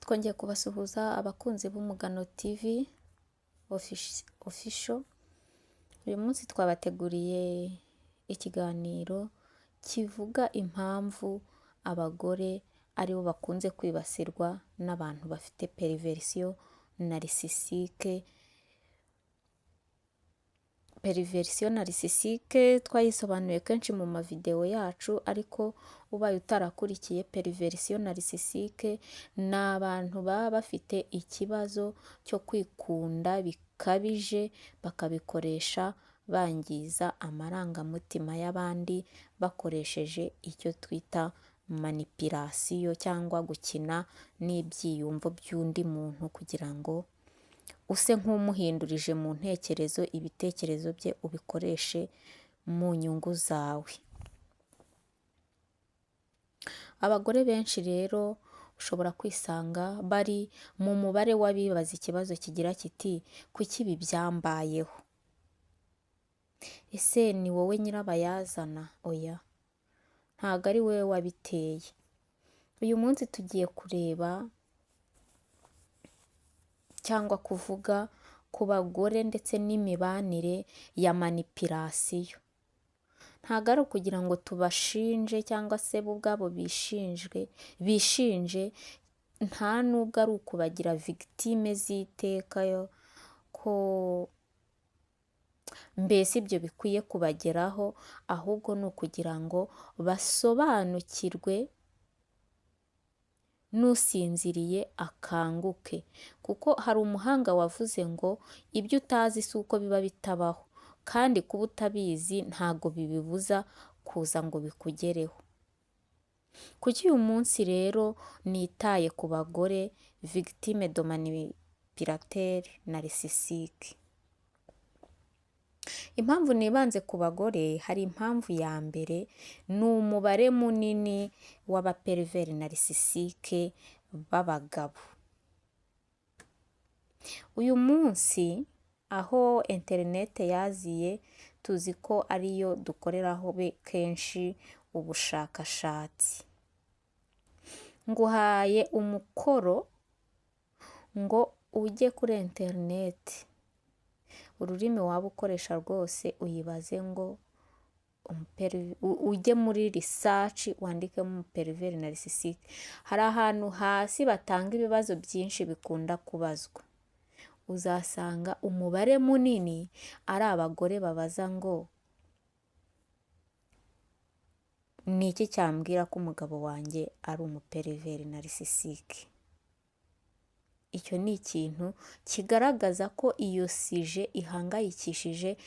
Twongeye kubasuhuza abakunzi b'Umugano TV official. Uyu munsi twabateguriye ikiganiro kivuga impamvu abagore aribo bakunze kwibasirwa n'abantu bafite perversion narcissistique. Perversion narcissistique twayisobanuye kenshi mu mavideo yacu, ariko ubaye utarakurikiye perversion narcissistique ni abantu baba bafite ikibazo cyo kwikunda bikabije, bakabikoresha bangiza amarangamutima y'abandi bakoresheje icyo twita manipulation cyangwa gukina n'ibyiyumvo by'undi muntu kugira ngo use nk'umuhindurije mu ntekerezo, ibitekerezo bye ubikoreshe mu nyungu zawe. Abagore benshi rero ushobora kwisanga bari mu mubare w'abibaza ikibazo kigira kiti kuki ibi byambayeho? Ese ni wowe nyirabayazana? Oya, ntago ari wowe wabiteye. Uyu munsi tugiye kureba cyangwa kuvuga ku bagore ndetse n'imibanire ya manipulation. Ntago ari ukugira ngo tubashinje cyangwa se bo ubwabo bishinje, nta nubwo ari ukubagira victime z'iteka ko mbese ibyo bikwiye kubageraho, ahubwo ni ukugira ngo basobanukirwe n'usinziriye akanguke. Kuko hari umuhanga wavuze ngo ibyo utazi si uko biba bitabaho, kandi kuba utabizi ntago bibibuza kuza ngo bikugereho. Kuki uyu munsi rero nitaye ku bagore victime de manipulateur narcissistique? Impamvu nibanze ku bagore, hari impamvu ya mbere, ni umubare munini w'abapervers narcissistique b'abagabo. Uyu munsi aho internet yaziye, tuzi ko ariyo dukoreraho kenshi ubushakashatsi. Nguhaye umukoro ngo ujye kuri internet, ururimi waba ukoresha rwose uyibaze ngo ujye muri research wandikemo pervers narcissistique. Hari ahantu hasi batanga ibibazo byinshi bikunda kubazwa, uzasanga umubare munini ari abagore babaza ngo ni iki cyambwira ko umugabo wanjye ari umupervers narcissistique. Icyo ni ikintu kigaragaza ko iyo sije ihangayikishije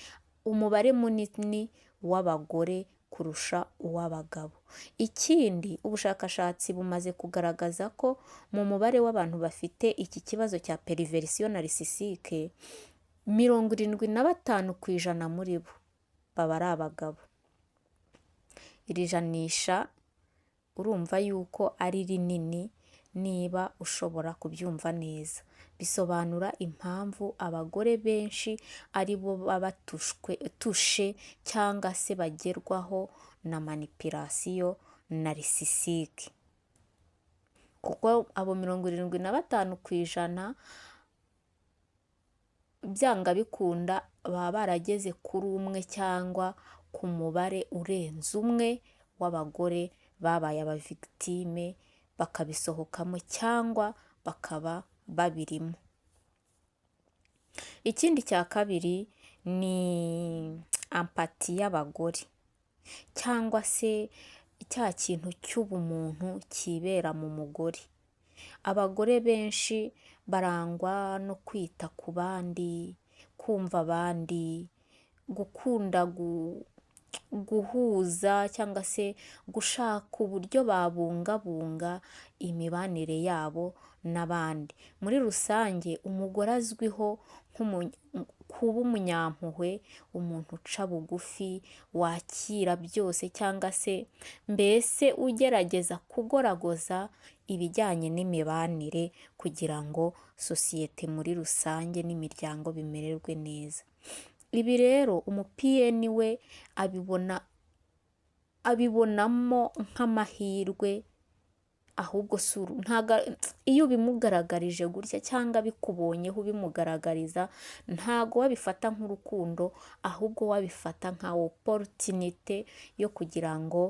umubare munini w'abagore kurusha uw'abagabo. Ikindi, ubushakashatsi bumaze kugaragaza ko mu mubare w'abantu bafite iki kibazo cya perversion narcissistique, 75% muri bo baba ari abagabo. Iri janisha urumva yuko ari rinini niba ushobora kubyumva neza. Bisobanura impamvu abagore benshi ari bo baba tushe cyangwa se bagerwaho na manipulation narcissistique. Kuko abo 75% byanga bikunda baba barageze kuri umwe cyangwa ku mubare urenze umwe w'abagore babaye aba victime, bakabisohokamo cyangwa bakaba babirimo. Ikindi cya kabiri ni empathy y'abagore, cyangwa se cya kintu cy'ubumuntu kibera mu mugore. Abagore benshi barangwa no kwita ku bandi, kumva abandi, gukunda guhuza cyangwa se gushaka uburyo babungabunga imibanire yabo n'abandi. Muri rusange umugore azwiho kuba umunyampuhwe, umuntu uca bugufi, wakira byose, cyangwa se mbese ugerageza kugoragoza ibijyanye n'imibanire kugira ngo sosiyete muri rusange n'imiryango bimererwe neza. Ibi rero umupiyeni we abibonamo nk'amahirwe ahubwo ntago iyo ubimugaragarije gutya cyangwa bikubonyeho ubimugaragariza, ntago wabifata nk'urukundo, ahubwo wabifata nka opportunité yo kugira ngo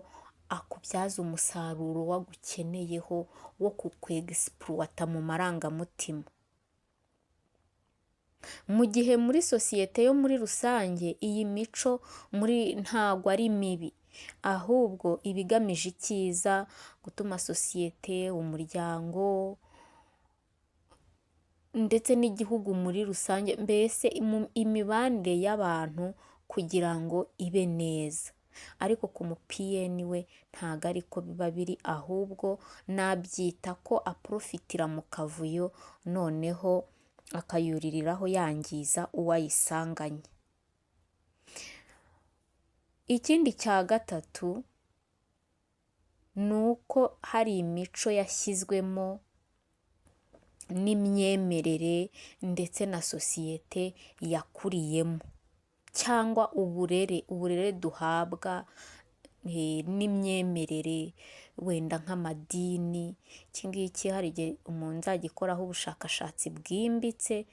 akubyaze umusaruro wagukeneyeho wo kukwegisipuruwata mu marangamutima. Mu gihe muri sosiyete yo muri rusange iyi mico ntago ari mibi, ahubwo iba igamije icyiza, gutuma sosiyete, umuryango ndetse n'igihugu muri rusange, mbese imibanire y'abantu kugira ngo ibe neza. Ariko ku mupiyeni we ntago ariko biba biri, ahubwo nabyita ko aprofitira mu kavuyo, noneho akayuririraho yangiza uwo ayisanganye. Ikindi cya gatatu ni uko hari imico yashyizwemo n'imyemerere ndetse na sosiyete yakuriyemo, cyangwa uburere duhabwa n'imyemerere, wenda nk'amadini. Iki ngiki hari igihe umuntu nzagikoraho ubushakashatsi bwimbitse,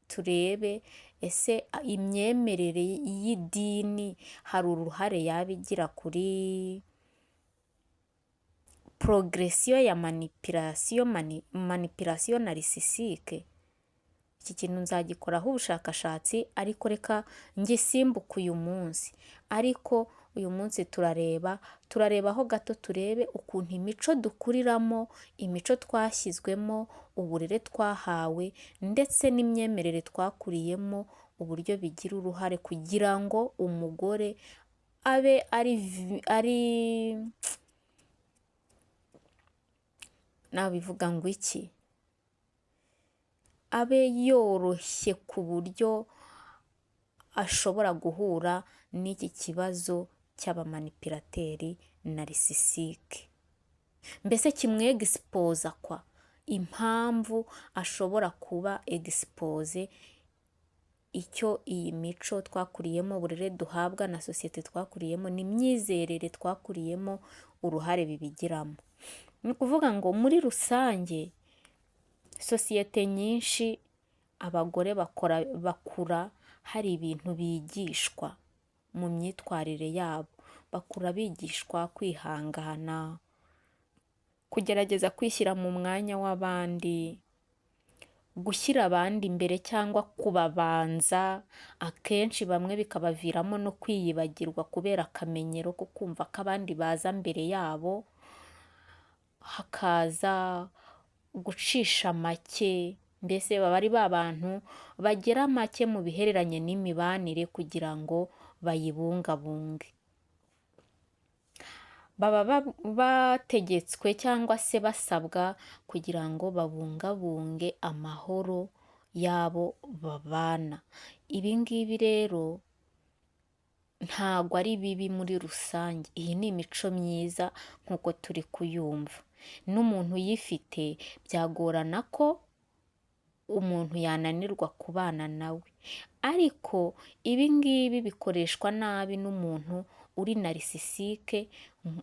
turebe ese imyemerere y'idini hari uruhare yaba igira kuri progression ya manipulation narcissistique. Iki kintu nzagikoraho ubushakashatsi, ariko reka ngisimbuke uyu munsi. Ariko uyu munsi turarebaho gato, turebe ukuntu imico dukuriramo, imico twashyizwemo, uburere twahawe ndetse n'imyemerere twakuriyemo, uburyo bigira uruhare kugira ngo umugore abe nabivuga ngo iki, abe yoroshye ku buryo ashobora guhura n'iki kibazo cy'abamanipirateri narisisike, mbese kimwegisipoza impamvu ashobora kuba egisipoze icyo iyi mico twakuriyemo, uburere duhabwa na sosiyete twakuriyemo n'imyizerere twakuriyemo uruhare bibigiramo. Ni ukuvuga ngo muri rusange sosiyete nyinshi abagore bakura hari ibintu bigishwa mu myitwarire yabo, bakura bigishwa kwihangana, kugerageza kwishyira mu mwanya w'abandi, gushyira abandi imbere cyangwa kubabanza. Akenshi bamwe bikabaviramo no kwiyibagirwa kubera akamenyero ko kumva ko abandi baza mbere yabo, hakaza gucisha make, mbese baba ari ba bantu bagera make mu bihereranye n'imibanire kugira ngo bayibungabunge. Baba bategetswe cyangwa se basabwa kugira ngo babungabunge amahoro y'abo babana. Ibi ngibi rero ntago ari bibi muri rusange, iyi ni imico myiza nk'uko turi kuyumva. N'umuntu uyifite byagorana ko umuntu yananirwa kubana nawe, ariko ibi ngibi bikoreshwa nabi n'umuntu uri narisisike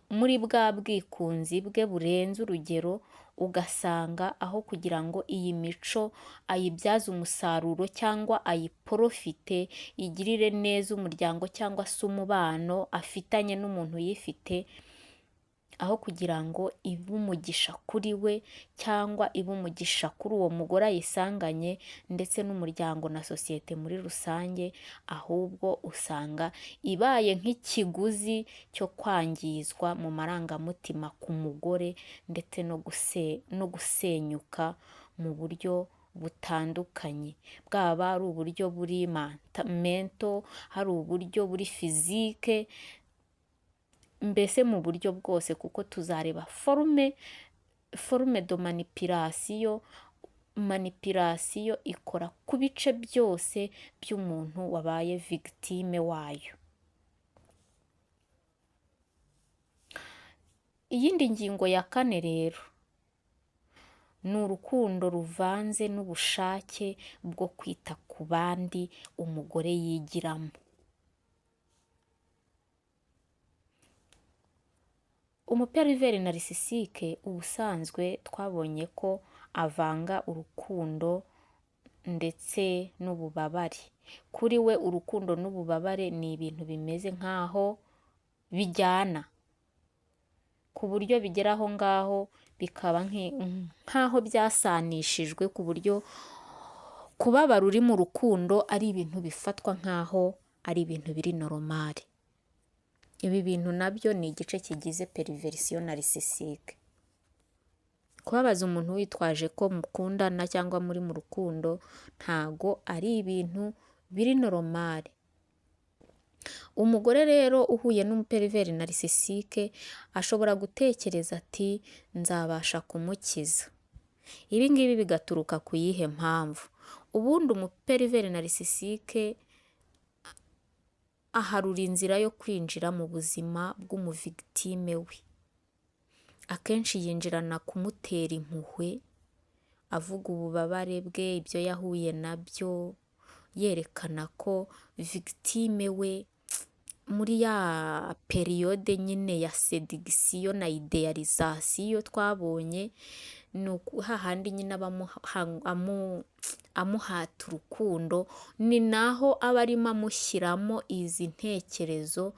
muri bwa bwikunzi bwe burenze urugero, ugasanga aho kugira ngo iyi mico ayibyaze umusaruro cyangwa ayiporofite, igirire neza umuryango cyangwa se umubano afitanye n'umuntu uyifite, aho kugira ngo ibe umugisha kuri we cyangwa ibe umugisha kuri uwo mugore ayisanganye ndetse n'umuryango na sosiyete muri rusange, ahubwo usanga ibaye nk'ikiguzi cyo kwangizwa mu marangamutima ku mugore ndetse no gusenyuka mu buryo butandukanye, bwaba ari uburyo buri mento, hari uburyo buri fizike, mbese mu buryo bwose, kuko tuzareba forume de manipulasiyo ikora ku bice byose by'umuntu wabaye victime wayo. Iyindi ngingo ya kane rero ni urukundo ruvanze n'ubushake bwo kwita ku bandi umugore yigiramo. Umuperiveri narisisike ubusanzwe twabonye ko avanga urukundo ndetse n'ububabare. Kuri we urukundo n'ububabare ni ibintu bimeze nk'aho bijyana, ku buryo bigera aho ngaho bikaba nk'aho byasanishijwe, ku buryo kubabara uri mu rukundo ari ibintu bifatwa nk'aho ari ibintu biri normal. Ibi bintu nabyo ni igice kigize periverisiyo narisisike. Kubabaza umuntu witwaje ko mukundana cyangwa muri mu rukundo ntago ari ibintu biri normal. Umugore rero uhuye n'umuperiveri narisisike ashobora gutekereza ati nzabasha kumukiza. Ibi ngibi bigaturuka ku yihe mpamvu? Ubundi umuperiveri narisisike aharura inzira yo kwinjira mu buzima bw'umuvigitime we. Akenshi yinjirana kumutera impuhwe, avuga ububabare bwe, ibyo yahuye nabyo, yerekana ko vigitime we muri ya periyode nyine ya sedigisiyo na idealizasiyo twabonye, ni hahandi nyine amuhata urukundo, ni naho aba arimo amushyiramo izi ntekerezo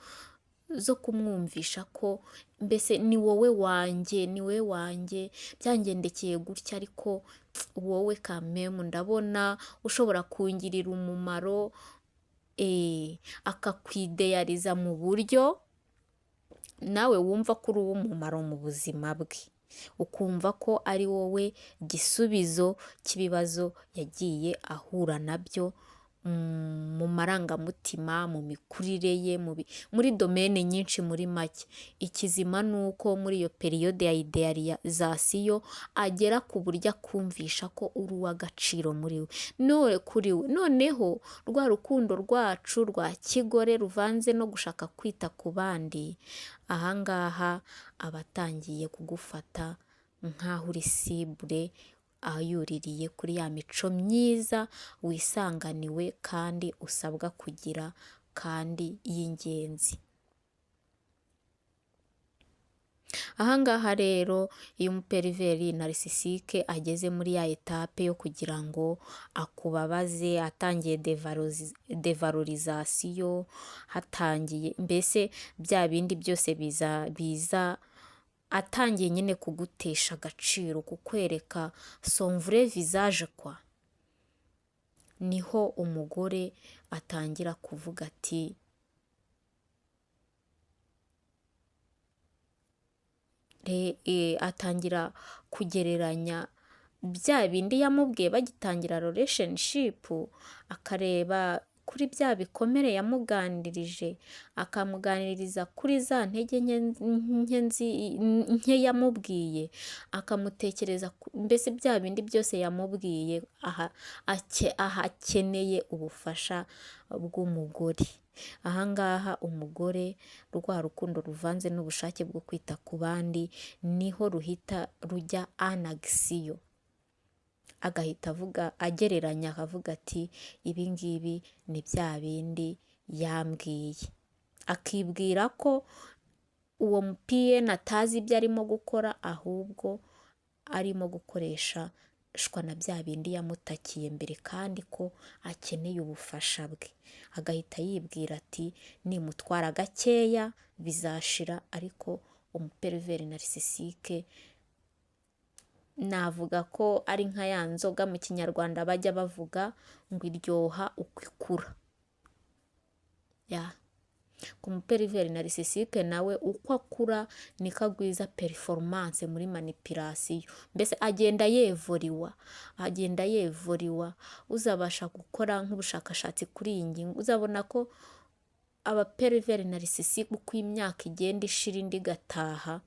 zo kumwumvisha ko mbese ni wowe wanjye, ni wowe wanjye, byangendekeye gutya ariko wowe kamemu ndabona ushobora kungirira umumaro, akakwideyariza mu buryo nawe wumva ko uri uw'umumaro mu buzima bwe, ukumva ko ari wowe gisubizo cy'ibibazo yagiye ahura nabyo mu marangamutima, mu mikurire ye, muri domene nyinshi. Muri make ikizima ni uko muri iyo periyode ya idealizasiyo agera ku buryo akumvisha ko uri uw'agaciro muri we, kuri we. Noneho rwa rukundo rwacu rwa kigore ruvanze no gushaka kwita ku bandi, ahangaha aba atangiye kugufata nk'aho uri sibure, ayuririye kuri ya mico myiza wisanganiwe kandi usabwa kugira kandi y'ingenzi. Ahangaha rero iyo umuperiveri narisisike ageze muri ya etape yo kugira ngo akubabaze, atangiye devalorizasiyo, hatangiye mbese bya bindi byose biza atangiye nyine kugutesha agaciro, kukwereka son vrai visage kwa, niho umugore atangira kuvuga ati atangira kugereranya bya bindi yamubwiye bagitangira relationship, akareba kuri bya bikomere yamuganirije, akamuganiriza kuri za ntege nke yamubwiye, akamutekereza mbese bya bindi byose yamubwiye, aha akeneye ubufasha bw'umugore. Ahangaha umugore rwa rukundo ruvanze n'ubushake bwo kwita ku bandi niho ruhita rujya anagisiyo, agahita agereranya akavuga ati ibi ngibi ni bya bindi yambwiye, akibwira ko uwo mupiyeni atazi ibyo arimo gukora, ahubwo arimo gukoresha na bya bindi yamutakiye mbere kandi ko akeneye ubufasha bwe. Agahita yibwira ati nimutwara gakeya bizashira, ariko umuperiveri narisisike navuga ko ari nka ya nzoga mu kinyarwanda bajya bavuga ngo iryoha uko ikura. Ku muperiveri narisisike nawe uko akura niko agwiza performance muri manipulasiyo, mbese agenda yevoriwa. Uzabasha gukora nk'ubushakashatsi kuri iyi ngingo uzabona ko abaperiveri narisisike uko imyaka igenda ishira indi igataha,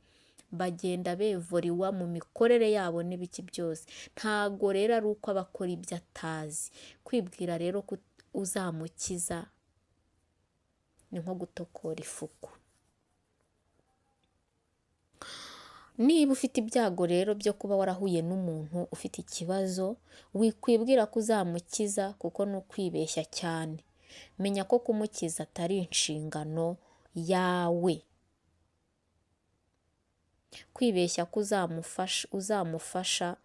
bagenda bevoriwa mu mikorere yabo n'ibiki byose. Ntago rero ari uko abakora ibyo atazi. Kwibwira rero ko uzamukiza ni nko gutokora ifuku. Niba ufite ibyago rero byo kuba warahuye n'umuntu ufite ikibazo, wikwibwira ko uzamukiza kuko ni ukwibeshya cyane. Menya ko kumukiza atari inshingano yawe. kwibeshya ko uzamufasha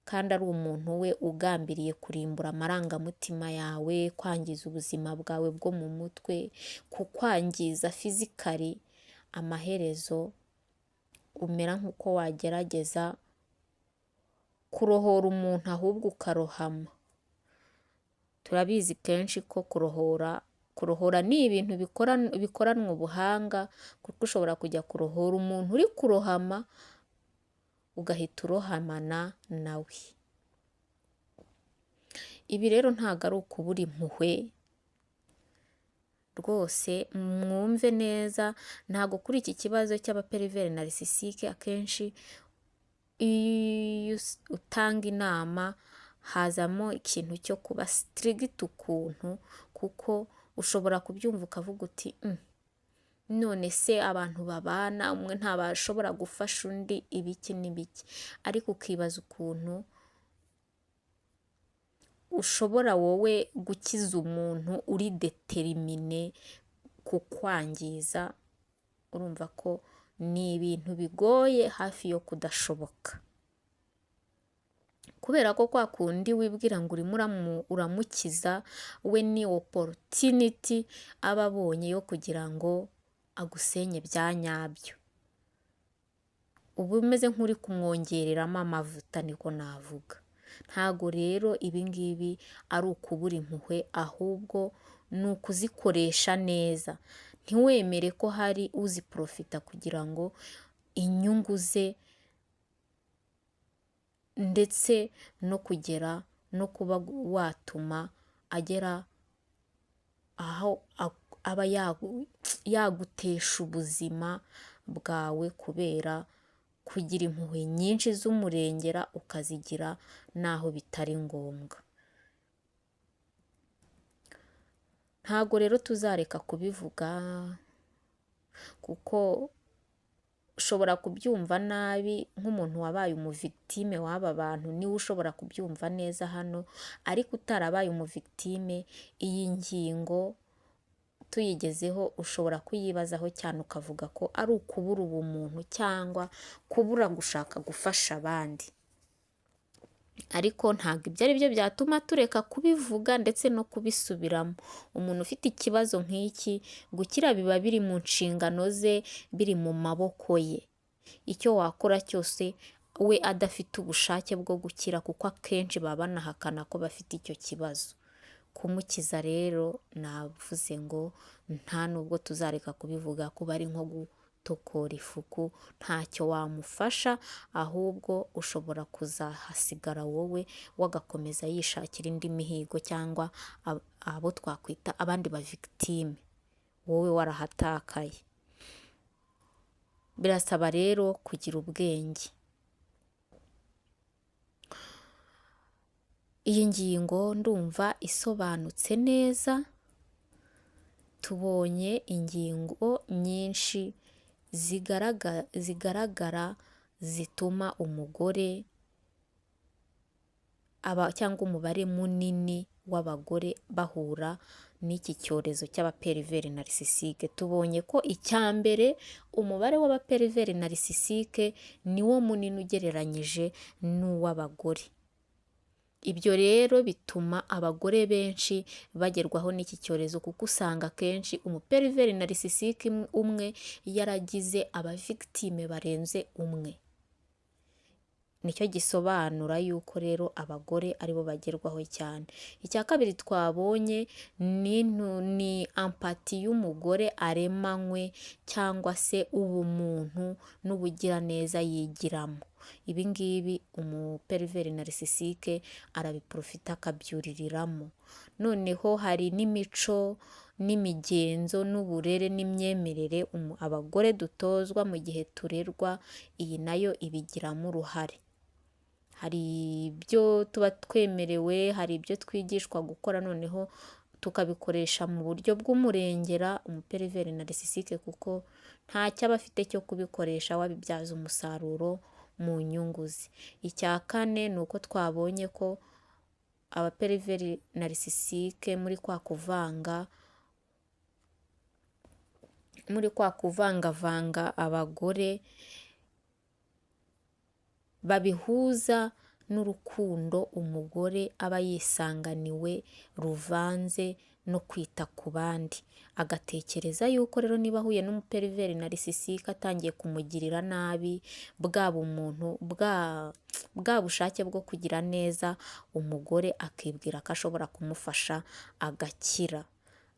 kandi ari umuntu we ugambiriye kurimbura amarangamutima yawe, kwangiza ubuzima bwawe bwo mu mutwe, kukwangiza fizikali, amaherezo umera nk'uko wagerageza kurohora umuntu ahubwo ukarohama. Turabizi kenshi ko kurohora ni ibintu bikoranwa ubuhanga, kuko ushobora kujya kurohora umuntu uri kurohama ugahita urohamana nawe. Ibi rero ntabwo ari ukubura impuhwe rwose, mwumve neza, ntabwo kuri iki kibazo cy'abaperiveri narisisike akenshi iyo utanga inama hazamo ikintu cyo kuba sitirigiti ukuntu, kuko ushobora kubyumva ukavuga uti none se abantu babana umwe ntabashobora gufasha undi ibiki n'ibiki, ariko ukibaza ukuntu ushobora wowe gukiza umuntu uri deterimine kukwangiza. Urumva ko ni ibintu bigoye hafi yo kudashoboka, kubera ko kwa kundi wibwira ngo urimo uramukiza, we ni oporutiniti aba abonye yo kugira ngo agusenye bya nyabyo. Uba umeze nk'uri kumwongereramo amavuta, niko navuga. Ntago rero ibi ngibi ari ukubura impuhwe, ahubwo ni ukuzikoresha neza. Ntiwemere ko hari uziprofita kugira ngo inyungu ze ndetse no kuba watuma agera aho aba yagutesha ubuzima bwawe kubera kugira impuhwe nyinshi z'umurengera ukazigira n'aho bitari ngombwa. Ntago rero tuzareka kubivuga, kuko ushobora kubyumva nabi nk'umuntu wabaye umuvictime w'aba bantu, niwe ushobora kubyumva neza hano, ariko utarabaye umuvictime iyi ngingo tuyigezeho ushobora kuyibazaho cyane ukavuga ko ari ukubura ubumuntu cyangwa kubura gushaka gufasha abandi. Ariko ntabwo ibyo ari byo byatuma tureka kubivuga ndetse no kubisubiramo. Umuntu ufite ikibazo nk'iki, gukira biba biri mu nshingano ze, biri mu maboko ye. Icyo wakora cyose we adafite ubushake bwo gukira, kuko akenshi baba banahakana ko bafite icyo kibazo. Kumukiza rero navuze ngo nta nubwo tuzareka kubivuga, kuba ari nko gutokora ifuku, ntacyo wamufasha, ahubwo ushobora kuzahasigara wowe wagakomeza yishakira indi mihigo, cyangwa abo twakwita abandi ba victime, wowe warahatakaye. Birasaba rero kugira ubwenge. Iyi ngingo ndumva isobanutse neza. Tubonye ingingo nyinshi zigaragara zituma umugore cyangwa umubare munini w'abagore bahura n'iki cyorezo cy'abaperiveri narisisike. Tubonye ko icya mbere, umubare w'abaperiveri narisisike niwo munini ugereranyije n'uw'abagore. Ibyo rero bituma abagore benshi bagerwaho n'iki cyorezo, kuko usanga akenshi umuperiveri narisisike umwe yaragize abavictime barenze umwe. Nicyo gisobanura yuko rero abagore aribo bagerwaho cyane. Icya kabiri twabonye ni empati y'umugore aremanywe, cyangwa se ubumuntu n'ubugiraneza yigiramo. Ibi ngibi umuperiveri narisisike arabiprofita akabyuririramo. Noneho hari n'imico n'imigenzo n'uburere n'imyemerere abagore dutozwa mu gihe turerwa, iyi nayo ibigiramo uruhare. Hari ibyo tuba twemerewe, hari ibyo twigishwa gukora, noneho tukabikoresha mu buryo bw'umurengera umuperiveri narisisike, kuko ntacyo aba afite cyo kubikoresha wabibyaza umusaruro mu nyungu ze. Icya kane ni uko twabonye ko abaperiveri narisisike muri kwa kuvangavanga abagore, babihuza n'urukundo umugore aba yisanganiwe ruvanze no kwita ku bandi, agatekereza yuko rero niba ahuye n'umuperiveri narisisike atangiye kumugirira nabi, bwa bumuntu bwa bushake bwo kugira neza umugore, akibwira ko ashobora kumufasha agakira.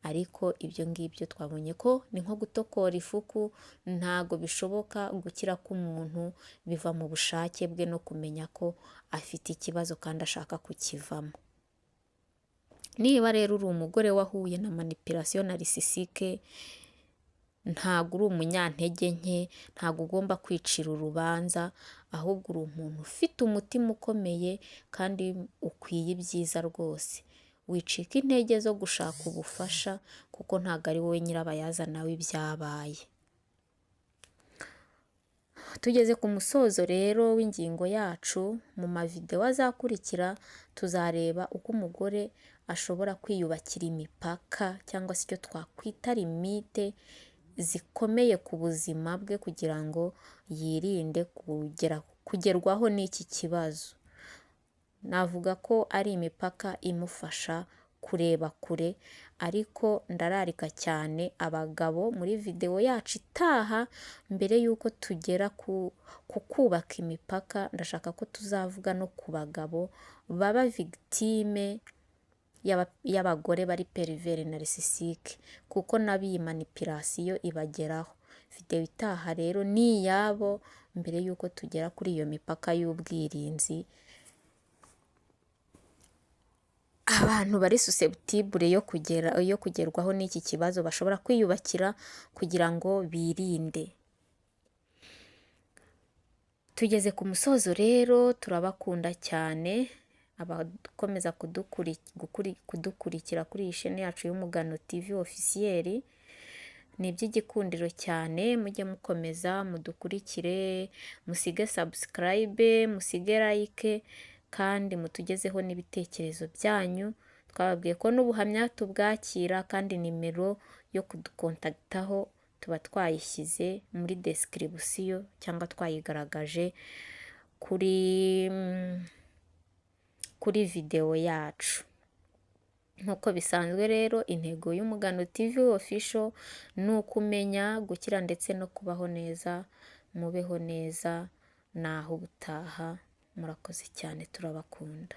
Ariko ibyo ngibyo twabonye ko ni nko gutokora ifuku, ntago bishoboka. Gukira k'umuntu biva mu bushake bwe no kumenya ko afite ikibazo kandi ashaka kukivamo. Niba rero uri umugore wahuye na manipulation narisisike, ntago uri umunyantege nke, ntago ugomba kwicira urubanza, ahubwo uri umuntu ufite umutima ukomeye kandi ukwiye ibyiza rwose. Wicika intege zo gushaka ubufasha kuko ntago ari wowe nyirabayazana w'ibyabaye. Tugeze ku musozo rero w'ingingo yacu, mu mavideo azakurikira tuzareba uko umugore ashobora kwiyubakira imipaka cyangwa se icyo twakwita limite zikomeye ku buzima bwe kugira ngo yirinde kugerwaho n'iki kibazo. Navuga ko ari imipaka imufasha kureba kure, ariko ndararika cyane abagabo muri video yacu itaha, mbere yuko tugera ku kubaka imipaka, ndashaka ko tuzavuga no ku bagabo baba victime y'abagore bari periveri narisisike, kuko nabo iyi manipulation ibageraho. Video itaha rero ni iyabo, mbere yuko tugera kuri iyo mipaka y'ubwirinzi abantu bari susceptible yo kugerwaho n'iki kibazo bashobora kwiyubakira kugira ngo birinde. Tugeze ku musozo rero, turabakunda cyane abakomeza kudukurikira kuri iyi chaîne yacu y'Umugano TV officiel. Ni iby'igikundiro cyane, mujye mukomeza mudukurikire, musige subscribe, musige like, kandi mutugezeho n'ibitekerezo byanyu. Twababwiye ko n'ubuhamya tubwakira, kandi nimero yo kudukontaktaho tuba twayishyize muri description cyangwa twayigaragaje kuri video yacu. Nk'uko bisanzwe rero, intego y'Umugano TV official ni ukumenya, gukira ndetse no kubaho neza. Mubeho neza, naho ubutaha. Murakoze cyane, turabakunda.